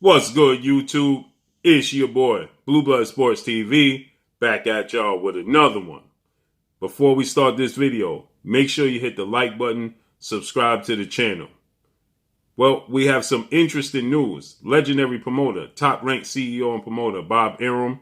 What's good, YouTube? It's your boy, Blue Blood Sports TV, back at y'all with another one. Before we start this video, make sure you hit the like button, subscribe to the channel. Well, we have some interesting news. Legendary promoter, top-ranked CEO and promoter Bob Arum,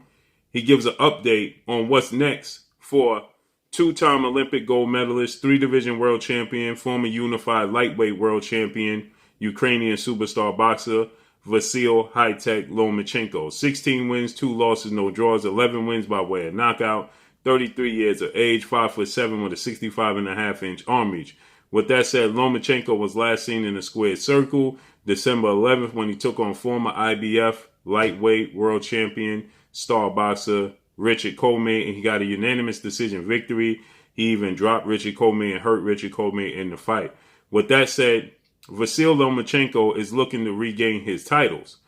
he gives an update on what's next for two-time Olympic gold medalist, three-division world champion, former unified lightweight world champion, Ukrainian superstar boxer, VASILY high-tech Lomachenko. 16 wins, 2 losses, no draws, 11 wins by way of knockout, 33 years of age, 5'7" with a 65.5-inch arm reach. With that said, Lomachenko was last seen in a squared circle December 11th when he took on former IBF lightweight world champion, star boxer Richard Coleman, and he got a unanimous decision victory. He even dropped Richard Coleman and hurt Richard Coleman in the fight. With that said, Vasily Lomachenko is looking to regain his titles.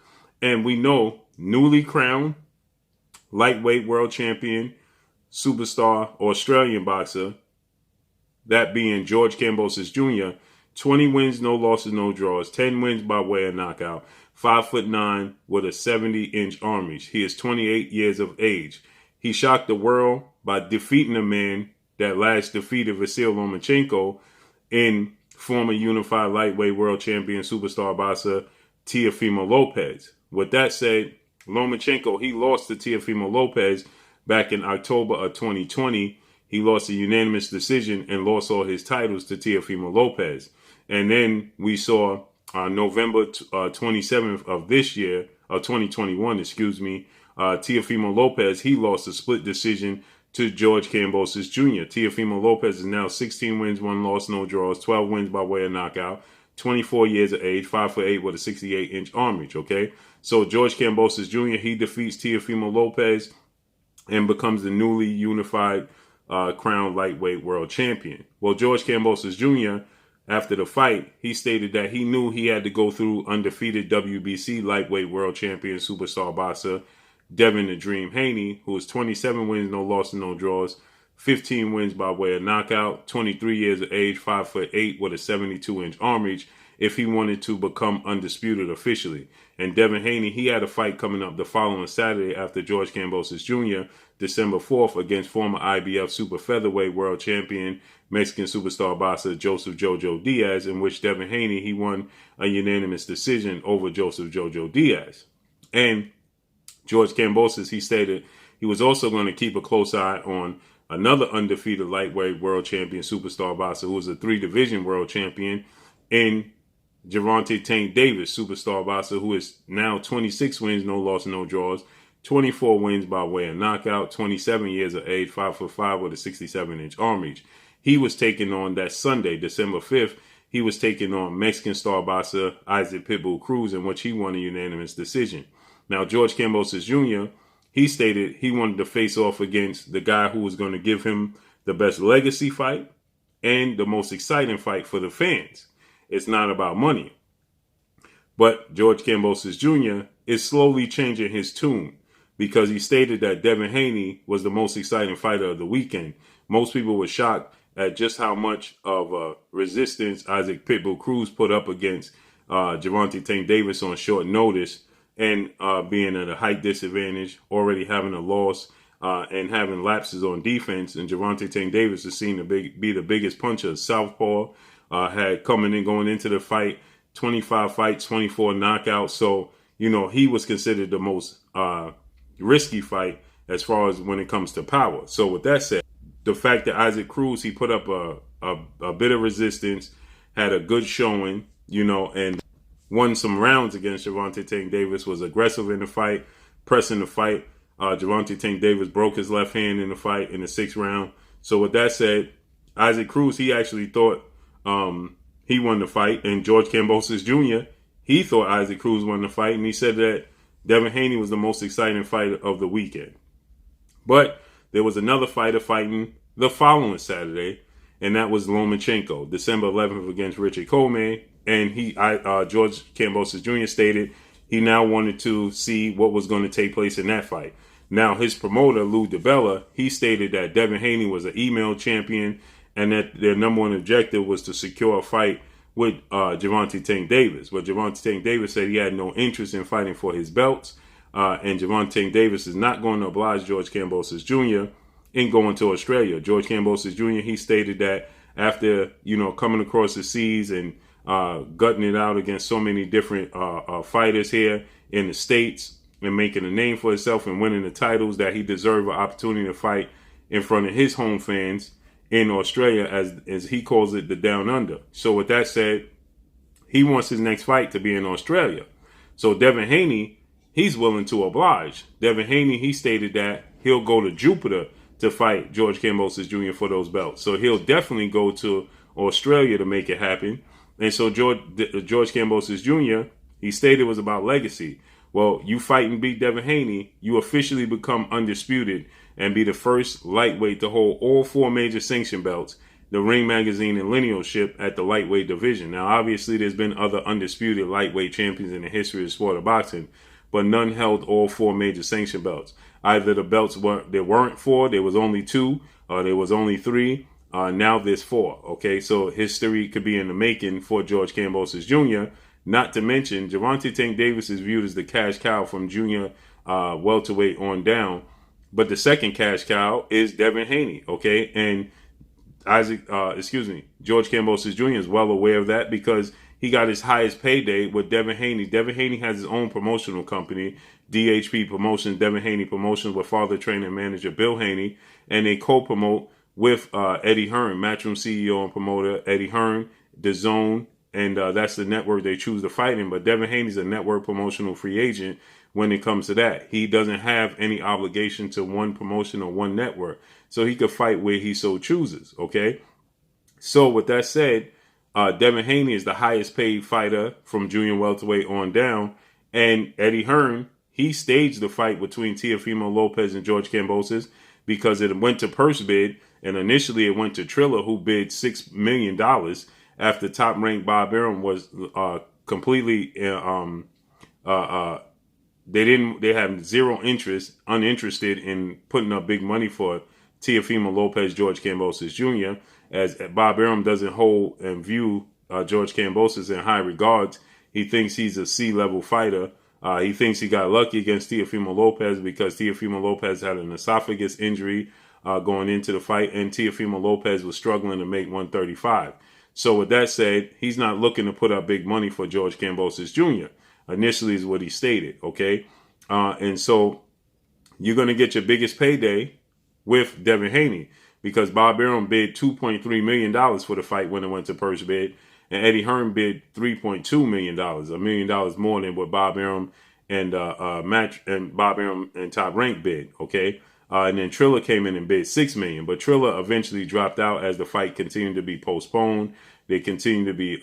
And we know newly crowned lightweight world champion, superstar Australian boxer, that being George Kambosos Jr., 20 wins, no losses, no draws, 10 wins by way of knockout, 5'9" with a 70-inch arm reach. He is 28 years of age. He shocked the world by defeating a man that last defeated Vasily Lomachenko in former unified lightweight world champion superstar boxer Teofimo Lopez. With that said, Lomachenko, he lost to Teofimo Lopez back in October of 2020. He lost a unanimous decision and lost all his titles to Teofimo Lopez. And then we saw November 27th of this year, 2021, Teofimo Lopez, he lost a split decision to George Kambosos Jr. Teofimo Lopez is now 16 wins, 1 loss, no draws, 12 wins by way of knockout, 24 years of age, 5'8" with a 68-inch arm reach, okay? So George Kambosos Jr., he defeats Teofimo Lopez and becomes the newly unified crowned lightweight world champion. Well, George Kambosos Jr., after the fight, he stated that he knew he had to go through undefeated WBC lightweight world champion superstar boxer Devin "The Dream" Haney, who is 27 wins, no losses, no draws, 15 wins by way of knockout, 23 years of age, 5'8" with a 72-inch arm reach, if he wanted to become undisputed officially. And Devin Haney, he had a fight coming up the following Saturday after George Kambosos Jr., December 4th, against former IBF super featherweight world champion, Mexican superstar boxer Joseph Jojo Diaz, in which Devin Haney, he won a unanimous decision over Joseph Jojo Diaz. And George Kambosos, he stated he was also going to keep a close eye on another undefeated lightweight world champion superstar boxer who was a 3-division world champion in Gervonta Tank Davis, superstar boxer who is now 26 wins, no loss, no draws, 24 wins by way of knockout, 27 years of age, 5'5" with a 67-inch arm reach. He was taking on that Sunday, December 5th, he was taking on Mexican star boxer Isaac Pitbull Cruz, in which he won a unanimous decision. Now, George Kambosos Jr., he stated he wanted to face off against the guy who was going to give him the best legacy fight and the most exciting fight for the fans. It's not about money. But George Kambosos Jr. is slowly changing his tune because he stated that Devin Haney was the most exciting fighter of the weekend. Most people were shocked at just how much of resistance Isaac Pitbull Cruz put up against Gervonta Tank Davis on short notice, and being at a height disadvantage, already having a loss, and having lapses on defense. And Gervonta Tank Davis is seen to be the biggest puncher. Southpaw had going into the fight, 25 fights, 24 knockouts. So, you know, he was considered the most risky fight as far as when it comes to power. So with that said, the fact that Isaac Cruz, he put up a bit of resistance, had a good showing, you know, and won some rounds against Gervonta Tank Davis, was aggressive in the fight, pressing the fight. Gervonta Tank Davis broke his left hand in the fight in the 6th round. So with that said, Isaac Cruz, he actually thought he won the fight. And George Kambosos Jr., he thought Isaac Cruz won the fight. And he said that Devin Haney was the most exciting fighter of the weekend. But there was another fighter fighting the following Saturday, and that was Lomachenko, December 11th against Richard Coleman. And George Kambosos Jr. stated he now wanted to see what was going to take place in that fight. Now, his promoter, Lou DiBella, he stated that Devin Haney was an email champion and that their number one objective was to secure a fight with Gervonta Tank Davis. But Gervonta Tank Davis said he had no interest in fighting for his belts. And Gervonta Tank Davis is not going to oblige George Kambosos Jr. in going to Australia. George Kambosos Jr., he stated that after, coming across the seas and gutting it out against so many different fighters here in the States and making a name for himself and winning the titles, that he deserved an opportunity to fight in front of his home fans in Australia, as he calls it, the Down Under. So with that said, he wants his next fight to be in Australia. So Devin Haney, he's willing to oblige. Devin Haney, he stated that he'll go to Jupiter to fight George Kambosos Jr. for those belts. So he'll definitely go to Australia to make it happen. And so George Kambosos Jr., he stated it was about legacy. Well, you fight and beat Devin Haney, you officially become undisputed and be the first lightweight to hold all 4 major sanction belts, the Ring Magazine and Linealship at the lightweight division. Now, obviously, there's been other undisputed lightweight champions in the history of the sport of boxing, but none held all 4 major sanction belts. Either the belts weren't 4, there was only 2, or there was only 3. Now there's 4. Okay, so history could be in the making for George Kambosos Jr. Not to mention, Gervonta Tank Davis is viewed as the cash cow from junior welterweight on down. But the second cash cow is Devin Haney, okay? And George Kambosos Jr. is well aware of that because he got his highest payday with Devin Haney. Devin Haney has his own promotional company, DHP Promotions, Devin Haney Promotions, with father, trainer, and manager Bill Haney. And they co-promote with Eddie Hearn, Matchroom CEO and promoter Eddie Hearn, The Zone, and that's the network they choose to fight in. But Devin Haney's a network promotional free agent when it comes to that. He doesn't have any obligation to one promotion or one network. So he could fight where he so chooses, okay? So with that said, Devin Haney is the highest paid fighter from junior welterweight on down. And Eddie Hearn, he staged the fight between Teofimo Lopez and George Kambosos because it went to purse bid. And initially it went to Triller, who bid $6 million after top-ranked Bob Arum was completely they have zero interest, uninterested in putting up big money for Teofimo Lopez, George Kambosos Jr., as Bob Arum doesn't hold and view George Kambosos in high regards. He thinks he's a C-level fighter. He thinks he got lucky against Teofimo Lopez because Teofimo Lopez had an esophagus injury going into the fight, and Teofimo Lopez was struggling to make 135. So with that said, he's not looking to put up big money for George Kambosos Jr. Initially is what he stated, okay? And so you're going to get your biggest payday with Devin Haney because Bob Arum bid $2.3 million for the fight when it went to purse bid, and Eddie Hearn bid $3.2 million, $1 million more than what Bob Arum and Bob Arum and Top Rank bid, okay? And then Triller came in and bid $6 million, but Triller eventually dropped out as the fight continued to be postponed. There continued to be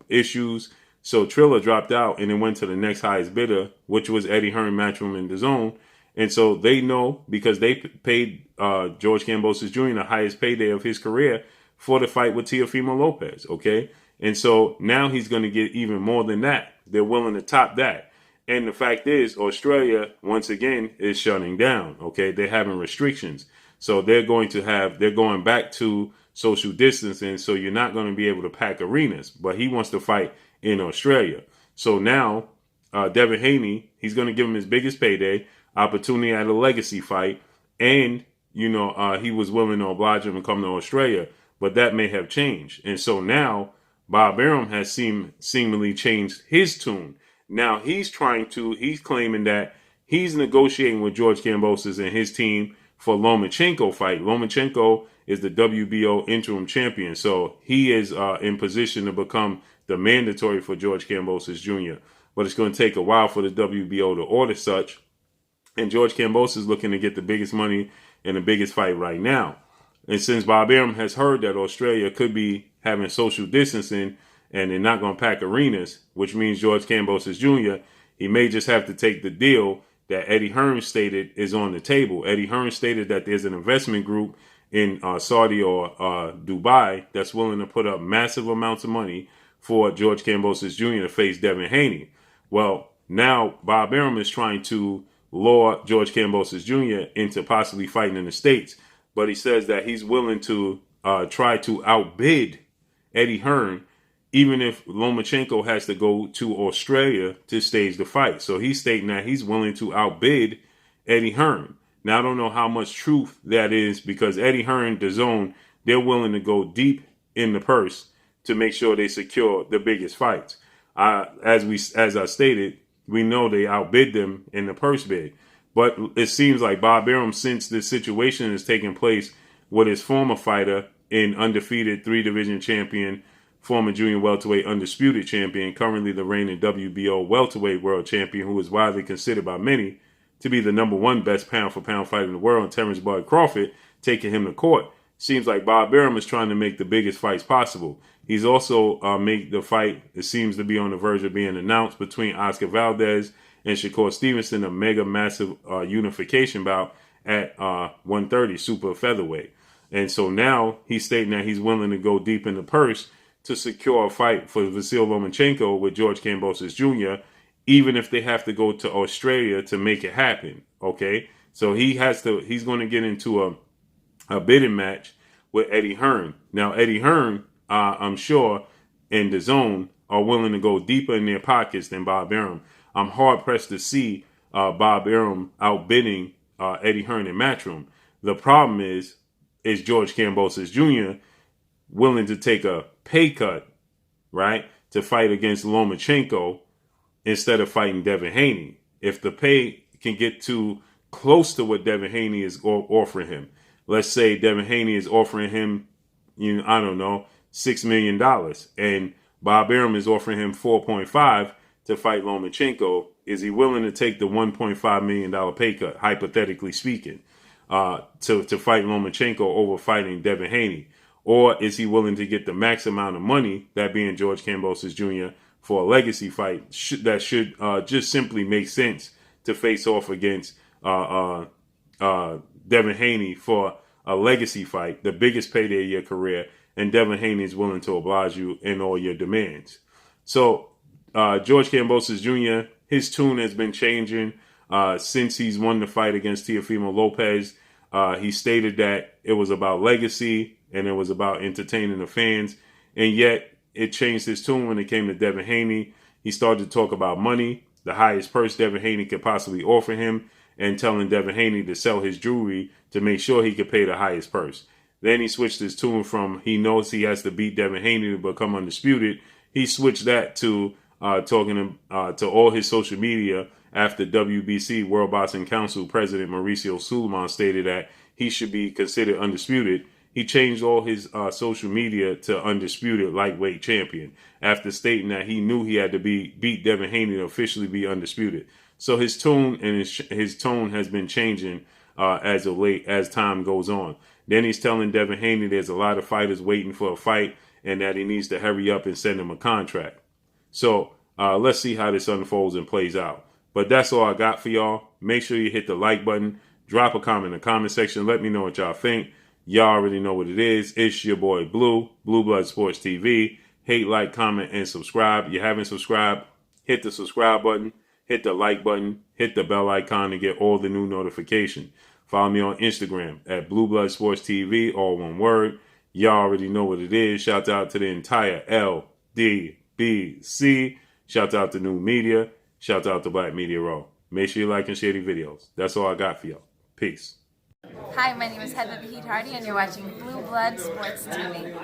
issues. So Triller dropped out and then went to the next highest bidder, which was Eddie Hearn, Matchroom, and The Zone. And so they know because they paid George Kambosos Jr. the highest payday of his career for the fight with Teofimo Lopez, okay? And so now he's going to get even more than that. They're willing to top that. And the fact is, Australia, once again, is shutting down, okay? They're having restrictions. So they're going back to social distancing, so you're not going to be able to pack arenas. But he wants to fight in Australia. So now, Devin Haney, he's going to give him his biggest payday, opportunity at a legacy fight, and, he was willing to oblige him and come to Australia. But that may have changed. And so now, Bob Arum has seemingly changed his tune. Now he's claiming that he's negotiating with George Kambosos and his team for Lomachenko fight. Lomachenko is the WBO interim champion. So he is in position to become the mandatory for George Kambosos Jr. But it's going to take a while for the WBO to order such. And George Kambosos is looking to get the biggest money and the biggest fight right now. And since Bob Arum has heard that Australia could be having social distancing and they're not going to pack arenas, which means George Kambosos Jr., he may just have to take the deal that Eddie Hearn stated is on the table. Eddie Hearn stated that there's an investment group in Saudi or Dubai that's willing to put up massive amounts of money for George Kambosos Jr. to face Devin Haney. Well, now Bob Arum is trying to lure George Kambosos Jr. into possibly fighting in the States, but he says that he's willing to try to outbid Eddie Hearn even if Lomachenko has to go to Australia to stage the fight. So he's stating that he's willing to outbid Eddie Hearn. Now, I don't know how much truth that is, because Eddie Hearn, DAZN, they're willing to go deep in the purse to make sure they secure the biggest fights. As I stated, we know they outbid them in the purse bid. But it seems like Bob Arum, since this situation is taking place with his former fighter in undefeated 3-division champion, former junior welterweight undisputed champion, currently the reigning WBO welterweight world champion, who is widely considered by many to be the #1 best pound-for-pound fighter in the world, Terrence Bud Crawford, taking him to court. Seems like Bob Arum is trying to make the biggest fights possible. He's also made the fight, it seems to be on the verge of being announced, between Oscar Valdez and Shakur Stevenson, a massive unification bout at 130 super featherweight. And so now he's stating that he's willing to go deep in the purse to secure a fight for Vasily Lomachenko with George Kambosos Jr., even if they have to go to Australia to make it happen. Okay, so he's going to get into a bidding match with Eddie Hearn. Now, Eddie Hearn, I'm sure, and DAZN are willing to go deeper in their pockets than Bob Arum. I'm hard pressed to see Bob Arum outbidding Eddie Hearn in MATCHROOM. The problem is George Kambosos Jr. willing to take a pay cut, right, to fight against Lomachenko instead of fighting Devin Haney. If the pay can get too close to what Devin Haney is offering him, let's say Devin Haney is offering him, I don't know, $6 million, and Bob Arum is offering him 4.5 to fight Lomachenko. Is he willing to take the $1.5 million pay cut, hypothetically speaking, to fight Lomachenko over fighting Devin Haney? Or is he willing to get the max amount of money, that being George Kambosos Jr., for a legacy fight that should just simply make sense to face off against Devin Haney for a legacy fight, the biggest payday of your career, and Devin Haney is willing to oblige you in all your demands. So George Kambosos Jr., his tune has been changing since he's won the fight against Teofimo Lopez. He stated that it was about legacy and it was about entertaining the fans, and yet it changed his tune when it came to Devin Haney. He started to talk about money, the highest purse Devin Haney could possibly offer him, and telling Devin Haney to sell his jewelry to make sure he could pay the highest purse. Then he switched his tune from he knows he has to beat Devin Haney to become undisputed. He switched that to talking to all his social media after WBC, World Boxing Council President Mauricio Suleiman stated that he should be considered undisputed. He changed all his social media to undisputed lightweight champion after stating that he knew he had to beat Devin Haney to officially be undisputed. So his tune and his tone has been changing as of late as time goes on. Then he's telling Devin Haney there's a lot of fighters waiting for a fight and that he needs to hurry up and send him a contract. So let's see how this unfolds and plays out. But that's all I got for y'all. Make sure you hit the like button. Drop a comment in the comment section. Let me know what y'all think. Y'all already know what it is. It's your boy Blue Blood Sports TV. Hate, like, comment, and subscribe. If you haven't subscribed, hit the subscribe button, hit the like button, hit the bell icon to get all the new notifications. Follow me on Instagram at Blue Blood Sports TV, all one word. Y'all already know what it is. Shout out to the entire LDBC. Shout out to New Media. Shout out to Black Media Raw. Make sure you like and share the videos. That's all I got for y'all. Peace. Hi, my name is Heather the Heat Hardy, and you're watching Blue Blood Sports TV.